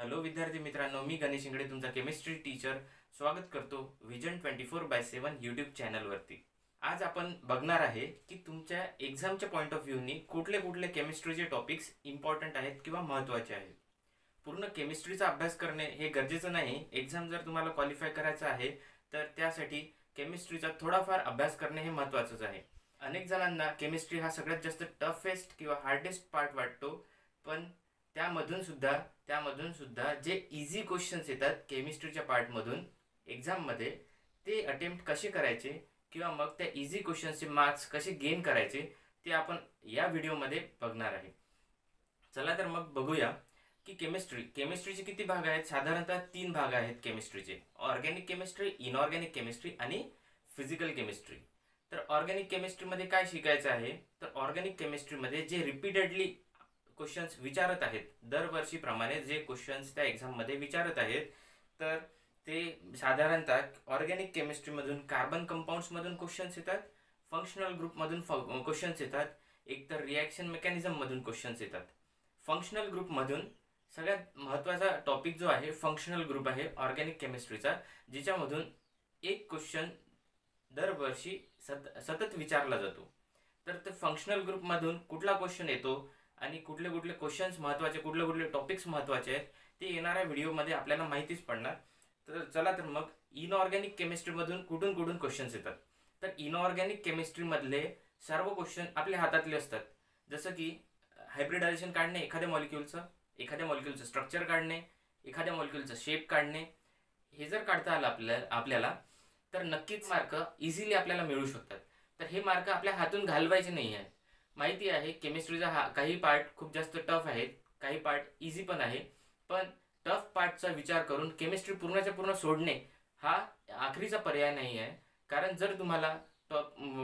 Hello विद्यार्थी मित्रांनो, मी गणेश इंगडे तुमचा केमिस्ट्री टीचर स्वागत करतो विजन 24/7 यूट्यूब चॅनलवरती। आज आपण बघणार आहे की तुमच्या एक्झामच्या पॉइंट ऑफ व्ह्यूनी कुठले कुठले केमिस्ट्रीचे टॉपिक्स इम्पॉर्टंट आहेत किंवा महत्त्वाचे आहेत। पूर्ण केमिस्ट्रीचा अभ्यास करणे हे गरजेचं नाही। एक्झाम जर तुम्हाला क्वालिफाय करायचं आहे तर त्यासाठी केमिस्ट्रीचा थोडाफार अभ्यास करणे हे महत्त्वाचंच आहे। अनेक जणांना केमिस्ट्री हा सगळ्यात जास्त टफेस्ट किंवा हार्डेस्ट पार्ट वाटतो, पण त्यामधून सुद्धा जे इझी क्वेश्चन्स येतात केमिस्ट्रीच्या पार्टमधून एक्झाममध्ये, ते अटेम्प्ट कसे करायचे किंवा मग त्या इझी क्वेश्चन्सचे मार्क्स कसे गेन करायचे ते आपण या व्हिडिओमध्ये बघणार आहे। चला तर मग बघूया की केमिस्ट्रीचे किती भाग आहेत। साधारणतः 3 भाग आहेत केमिस्ट्रीचे: ऑर्गॅनिक केमिस्ट्री, इनऑर्गॅनिक केमिस्ट्री आणि फिजिकल केमिस्ट्री। तर ऑर्गॅनिक केमिस्ट्रीमध्ये काय शिकायचं आहे, तर ऑर्गॅनिक केमिस्ट्रीमध्ये जे रिपीटेडली क्वेश्चन्स विचारत आहेत, दरवर्षीप्रमाणे जे क्वेश्चन्स त्या एक्झाममध्ये विचारत आहेत, तर ते साधारणतः ऑर्गॅनिक केमिस्ट्रीमधून कार्बन कंपाऊंड्समधून क्वेश्चन्स येतात, फंक्शनल ग्रुपमधून क्वेश्चन्स येतात, एकतर रिॲक्शन मेकॅनिझममधून क्वेश्चन्स येतात। फंक्शनल ग्रुपमधून सगळ्यात महत्त्वाचा टॉपिक जो आहे फंक्शनल ग्रुप आहे ऑर्गॅनिक केमिस्ट्रीचा, जिच्यामधून एक क्वेश्चन दरवर्षी सतत विचारला जातो। तर ते फंक्शनल ग्रुपमधून कुठला क्वेश्चन येतो आणि कुठले कुठले क्वेश्चन्स महत्त्वाचे, कुठले कुठले टॉपिक्स महत्त्वाचे आहेत, ते येणाऱ्या व्हिडिओमध्ये आपल्याला माहितीच पडणार। तर चला तर मग इनऑर्गॅनिक केमिस्ट्रीमधून कुठून कुठून क्वेश्चन्स येतात। तर इनऑर्गॅनिक केमिस्ट्रीमधले सर्व क्वेश्चन आपल्या हातातले असतात, जसं की हायब्रिडायझेशन काढणे, एखाद्या मॉलिक्यूलचं स्ट्रक्चर काढणे, एखाद्या मॉलिक्यूलचं शेप काढणे। हे जर काढता आलं आपल्याला तर नक्कीच मार्क इझिली आपल्याला मिळू शकतात। तर हे मार्क आपल्या हातून घालवायचे नाही आहेत। माहिती आहे केमिस्ट्रीचा काही पार्ट खूप जास्त टफ आहेत, काही पार्ट इझी पण आहे, पण टफ पार्टचा विचार करून केमिस्ट्री पूर्णच्या पूर्ण सोडणे हा आखरीचा पर्याय नाही आहे। कारण जर तुम्हाला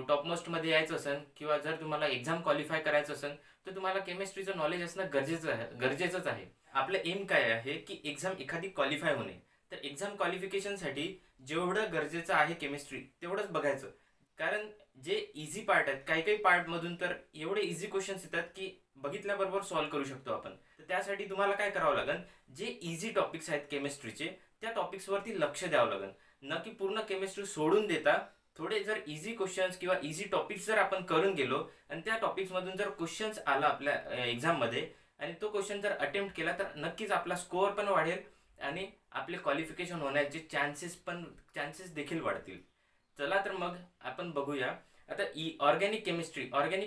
टॉपमोस्टमध्ये यायचं असेल किंवा जर तुम्हाला एक्झाम क्वालिफाय करायचं असेल तर तुम्हाला केमिस्ट्रीचं नॉलेज असणं गरजेचंच आहे। आपलं एम काय आहे की एक्झाम एखादी क्वालिफाय होणे। तर एक्झाम क्वालिफिकेशनसाठी जेवढं गरजेचं आहे केमिस्ट्री तेवढंच बघायचं। कारण जे इझी पार्ट आहेत, काही काही पार्टमधून तर एवढे इझी क्वेश्चन्स येतात की बघितल्याबरोबर सॉल्व्ह करू शकतो आपण। तर त्यासाठी तुम्हाला काय करावं लागेल, जे इझी टॉपिक्स आहेत केमिस्ट्रीचे त्या टॉपिक्सवरती लक्ष द्यावं लागेल, न की पूर्ण केमिस्ट्री सोडून देता थोडे जर इझी क्वेश्चन्स किंवा इझी टॉपिक्स जर आपण करून गेलो आणि त्या टॉपिक्समधून जर क्वेश्चन्स आला आपल्या एक्झाममध्ये आणि तो क्वेश्चन जर अटेम्प्ट केला तर नक्कीच आपला स्कोअर पण वाढेल आणि आपले क्वालिफिकेशन होण्याचे चान्सेस देखील वाढतील। चला तर मग आपण बघूया आता ऑर्गॅनिक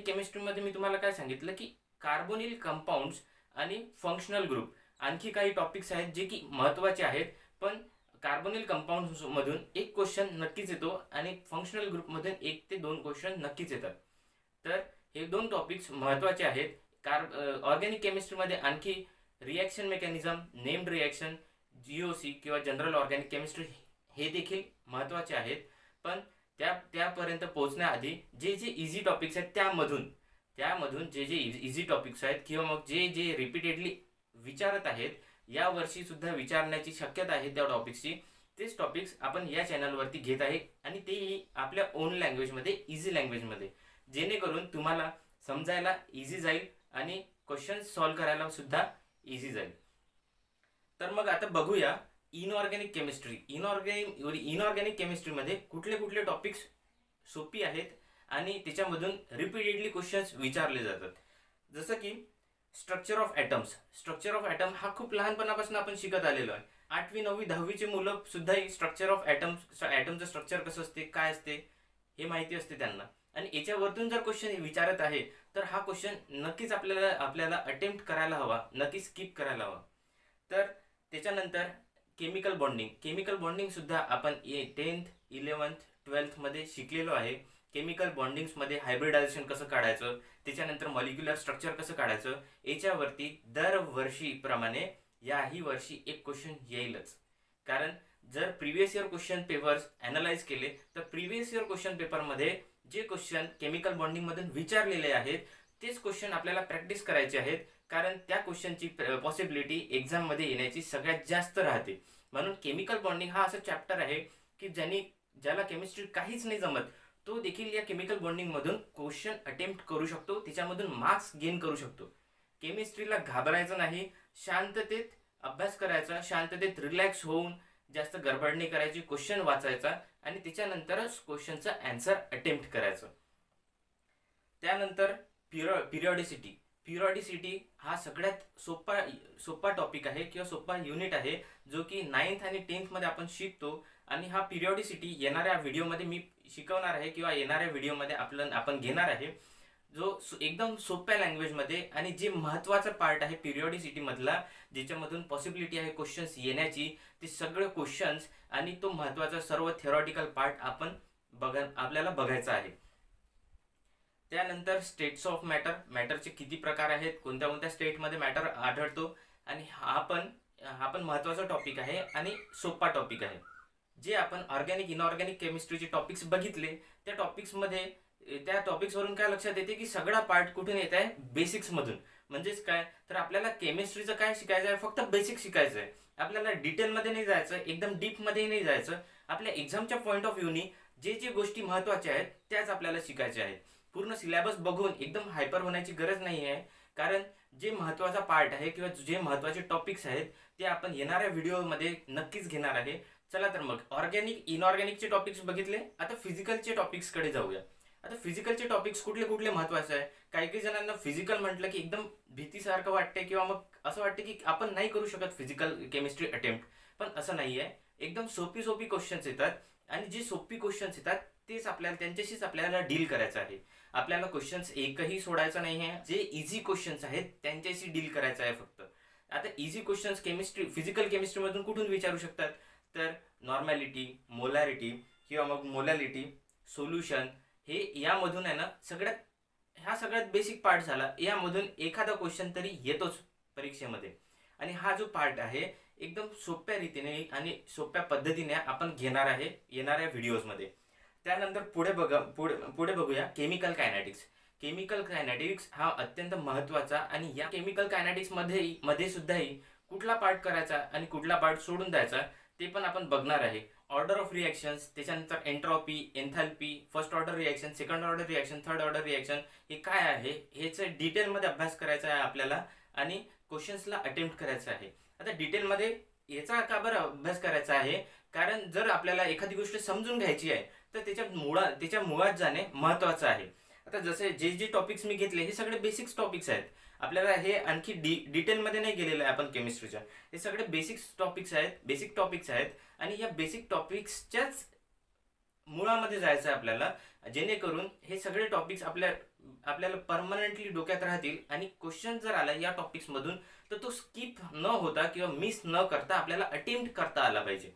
केमिस्ट्रीमध्ये मी तुम्हाला काय सांगितलं की कार्बोनिल कंपाऊंड्स आणि फंक्शनल ग्रुप, आणखी काही टॉपिक्स आहेत जे की महत्त्वाचे आहेत, पण कार्बोनिल कंपाऊंड्स मधून एक क्वेश्चन नक्कीच येतो आणि फंक्शनल ग्रुपमधून 1 ते 2 क्वेश्चन नक्कीच येतात। तर हे 2 टॉपिक्स महत्त्वाचे आहेत। ऑर्गॅनिक केमिस्ट्रीमध्ये आणखी reaction mechanism, named reaction, GOC किंवा जनरल ऑर्गॅनिक केमिस्ट्री हे देखील महत्त्वाचे आहेत। पण त्यापर्यंत पोहोचण्याआधी जे इझी टॉपिक्स आहेत त्यामधून जे इझी टॉपिक्स आहेत किंवा मग जे रिपीटेडली विचारत आहेत, या वर्षी सुद्धा विचारण्याची शक्यता आहे त्या टॉपिक्सची, तेच टॉपिक्स आपण या चॅनलवरती घेत आहे आणि तेही आपल्या ओन लँग्वेजमध्ये, इझी लँग्वेजमध्ये, जेणेकरून तुम्हाला समजायला इझी जाईल आणि क्वेश्चन सॉल्व्ह करायला सुद्धा इझी जाईल। तर मग आता बघूया इनऑर्गॅनिक केमिस्ट्रीमध्ये कुठले कुठले टॉपिक्स सोपी आहेत आणि त्याच्यामधून रिपीटेडली क्वेश्चन्स विचारले जातात। जसं की स्ट्रक्चर ऑफ ॲटम हा खूप लहानपणापासून आपण शिकत आलेलो आहे। 8वी 9वी 10वीचे मुलं सुद्धा स्ट्रक्चर ऑफ ॲटमचं स्ट्रक्चर कसं असते, काय असते हे माहिती असते त्यांना, आणि याच्यावरतून जर क्वेश्चन विचारत आहे तर हा क्वेश्चन नक्कीच आपल्याला अटेम्प्ट करायला हवा, नक्की स्किप करायला हवा। तर त्याच्यानंतर केमिकल बॉन्डिंग सुद्धा आपण 10th 11th 12th मध्ये शिकलेलो आहे। केमिकल बॉन्डिंग्समध्ये हायब्रिडायझेशन कसं काढायचं, त्याच्यानंतर मॉलिक्युलर स्ट्रक्चर कसं काढायचं, याच्यावरती दरवर्षीप्रमाणे याही वर्षी एक क्वेश्चन येईलच। कारण जर previous year question papers analyse केले तर प्रिव्हियस इयर क्वेश्चन पेपरमध्ये जे क्वेश्चन केमिकल बॉन्डिंगमधून विचारलेले आहेत तेच क्वेश्चन आपल्याला प्रॅक्टिस करायचे आहेत, कारण त्या क्वेश्चनची पॉसिबिलिटी एक्झाममध्ये येण्याची सगळ्यात जास्त राहते। म्हणून केमिकल बॉन्डिंग हा असं चॅप्टर आहे की ज्याला केमिस्ट्री काहीच नाही जमत तो देखील या केमिकल बॉन्डिंगमधून क्वेश्चन अटेम्प्ट करू शकतो, त्याच्यामधून मार्क्स गेन करू शकतो। केमिस्ट्रीला घाबरायचं नाही, शांततेत अभ्यास करायचा, शांततेत रिलॅक्स होऊन, जास्त गडबड नाही करायची, क्वेश्चन वाचायचा आणि त्याच्यानंतरच क्वेश्चनचा आन्सर अटेम्प्ट करायचं. त्यानंतर पिरियॉडिसिटी. पिरियॉडिसिटी हा सगळ्यात सोपा टॉपिक आहे किंवा सोपा युनिट आहे, जो की 9th आणि 10th मध्ये आपण शिकतो. आणि हा पिरियॉडिसिटी येणाऱ्या व्हिडिओमध्ये मी शिकवणार आहे किंवा येणाऱ्या व्हिडिओमध्ये आपण घेणार आहे, जो एकदम सोप्या लँग्वेजमध्ये. आणि जे महत्त्वाचा पार्ट आहे पिरियॉडिसिटी मधला, ज्याच्यामधून पॉसिबिलिटी आहे क्वेश्चन्स येण्याची, ते सगळे क्वेश्चन्स आणि तो महत्त्वाचा सर्व थेरॉटिकल पार्ट आपल्याला बघायचा आहे. त्यानंतर स्टेट्स ऑफ मॅटरचे किती प्रकार आहेत, कोणत्या कोणत्या स्टेटमध्ये मॅटर आढळतो, आणि हा पण महत्त्वाचा टॉपिक आहे आणि सोपा टॉपिक आहे. जे आपण ऑर्गॅनिक इनऑर्गॅनिक केमिस्ट्रीचे टॉपिक्स बघितले, त्या टॉपिक्सवरून काय लक्षात येते की सगळा पार्ट कुठून येत आहे, बेसिक्समधून. म्हणजेच काय, तर आपल्याला केमिस्ट्रीचं काय शिकायचं आहे, फक्त बेसिक शिकायचं आहे. आपल्याला डिटेलमध्ये नाही जायचं, एकदम डीपमध्ये नाही जायचं. आपल्या एक्झामच्या पॉईंट ऑफ व्ह्यूनी जे गोष्टी महत्त्वाच्या आहेत त्याच आपल्याला शिकायच्या आहेत. पूर्ण सिलेबस बघून एकदम हायपर होण्याची गरज नाही आहे, कारण जे महत्त्वाचा पार्ट आहे किंवा जे महत्त्वाचे टॉपिक्स आहेत ते आपण येणाऱ्या व्हिडिओमध्ये नक्कीच घेणार आहे. चला तर मग ऑर्गॅनिक इनऑर्गॅनिकचे टॉपिक्स बघितले, आता फिजिकलचे टॉपिक्सकडे जाऊया. आता फिजिकलचे टॉपिक्स कुठले कुठले महत्त्वाचे आहे. काही जणांना फिजिकल म्हटलं की एकदम भीतीसारखं वाटते किंवा मग असं वाटते की आपण नाही करू शकत फिजिकल केमिस्ट्री अटेम्प्ट. पण असं नाही आहे, एकदम सोपी क्वेश्चन्स येतात आणि जे सोपी क्वेश्चन्स येतात त्यांच्याशीच आपल्याला डील करायचं आहे. आपल्याला क्वेश्चन्स एकही सोडायचा नाही आहे. जे इझी क्वेश्चन्स आहेत त्यांच्याशी डील करायचं आहे फक्त. आता इझी क्वेश्चन्स फिजिकल केमिस्ट्रीमधून कुठून विचारू शकतात, तर नॉर्मॅलिटी, मोलॅरिटी किंवा मग मोलॅलिटी, सोल्युशन, हे यामधून आहे ना सगळ्यात बेसिक पार्ट झाला. यामधून एखादा क्वेश्चन तरी येतोच परीक्षेमध्ये. आणि हा जो पार्ट आहे एकदम सोप्या रीतीने आणि सोप्या पद्धतीने आपण घेणार आहे येणाऱ्या व्हिडिओजमध्ये. त्यानंतर पुढे बघूया केमिकल कायनेटिक्स. केमिकल कायनेटिक्स हा अत्यंत महत्त्वाचा, आणि या केमिकल कायनेटिक्स मध्ये सुद्धाही कुठला पार्ट करायचा आणि कुठला पार्ट सोडून द्यायचा ते पण आपण बघणार आहे. ऑर्डर ऑफ रिॲक्शन्स, त्याच्यानंतर entropy, एन्थॅल्पी, first order reaction, second order reaction, third order reaction, हे काय आहे ह्याचं डिटेलमध्ये अभ्यास करायचा आहे आपल्याला आणि क्वेश्चन्सला अटेम्प्ट करायचं आहे. आता डिटेलमध्ये याचा का बरं अभ्यास करायचा आहे, कारण जर आपल्याला एखादी गोष्ट समजून घ्यायची आहे तर त्याच्या मुळात जाणे महत्त्वाचं आहे. आता जसे जे टॉपिक्स मी घेतले हे सगळे बेसिक्स टॉपिक्स आहेत. आपल्याला हे आणखी डिटेलमध्ये नाही गेलेलं आहे आपण केमिस्ट्रीच्या. हे सगळे बेसिक टॉपिक्स आहेत आणि या बेसिक टॉपिक्सच्याच मुळामध्ये जायचं आहे आपल्याला, जेणेकरून हे सगळे टॉपिक्स आपल्याला परमनंटली डोक्यात राहतील. आणि क्वेश्चन जर आला या टॉपिक्समधून तर तो स्किप न होता किंवा मिस न करता आपल्याला अटेम्प्ट करता आला पाहिजे.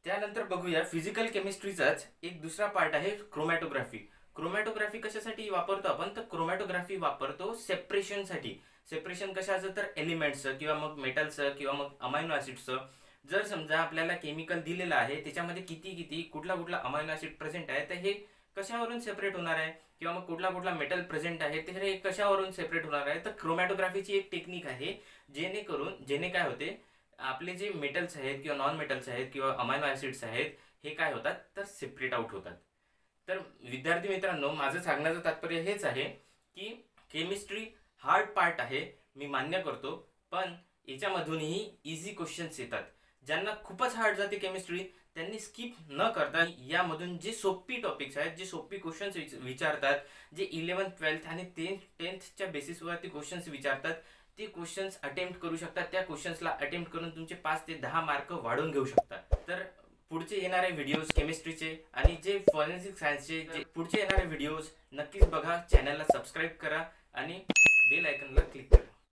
त्यानंतर बघूया फिजिकल केमिस्ट्रीचाच एक दुसरा पार्ट आहे क्रोमॅटोग्राफी. क्रोमॅटोग्राफी कशासाठी वापरतो आपण, तर क्रोमॅटोग्राफी वापरतो सेपरेशनसाठी. सेपरेशन कशाचं, तर एलिमेंट्सचं किंवा मग मेटलचं किंवा मग अमायनो ॲसिड्सचं. जर समजा आपल्याला केमिकल दिलेलं आहे त्याच्यामध्ये किती कुठला अमायनो ॲसिड प्रेझेंट आहे, तर हे कशावरून सेपरेट होणार आहे, किंवा मग कुठला मेटल प्रेझेंट आहे तर हे कशावरून सेपरेट होणार आहे. तर क्रोमॅटोग्राफीची एक टेक्निक आहे, जेणे काय होते, आपले जे मेटल्स आहेत किंवा नॉन मेटल्स आहेत किंवा अमायनो ॲसिड्स आहेत हे काय होतात, तर सेपरेट आउट होतात. तर विद्यार्थी मित्रांनो, माझं सांगण्याचं तात्पर्य हेच आहे की केमिस्ट्री हार्ड पार्ट आहे, मी मान्य करतो, पण याच्यामधूनही इझी क्वेश्चन्स येतात. ज्यांना खूपच हार्ड जाते केमिस्ट्री त्यांनी स्किप न करता यामधून जे सोपी टॉपिक्स आहेत, जे सोपी क्वेश्चन्स विचारतात, जे 11th 12th आणि 10th बेसिसवरती क्वेश्चन्स विचारतात, ते क्वेश्चन्स अटेम्प्ट करू शकतात. त्या क्वेश्चन्सला अटेम्प्ट करून तुमचे 5 ते 10 मार्क वाढवून घेऊ शकतात. तर पुढचे येणारे व्हिडिओज केमिस्ट्रीचे आणि जे फॉरेन्सिक सायन्सचे जे पुढचे येणारे व्हिडिओज नक्कीच बघा. चॅनलला सबस्क्राईब करा आणि बेल आयकॉनला क्लिक करा.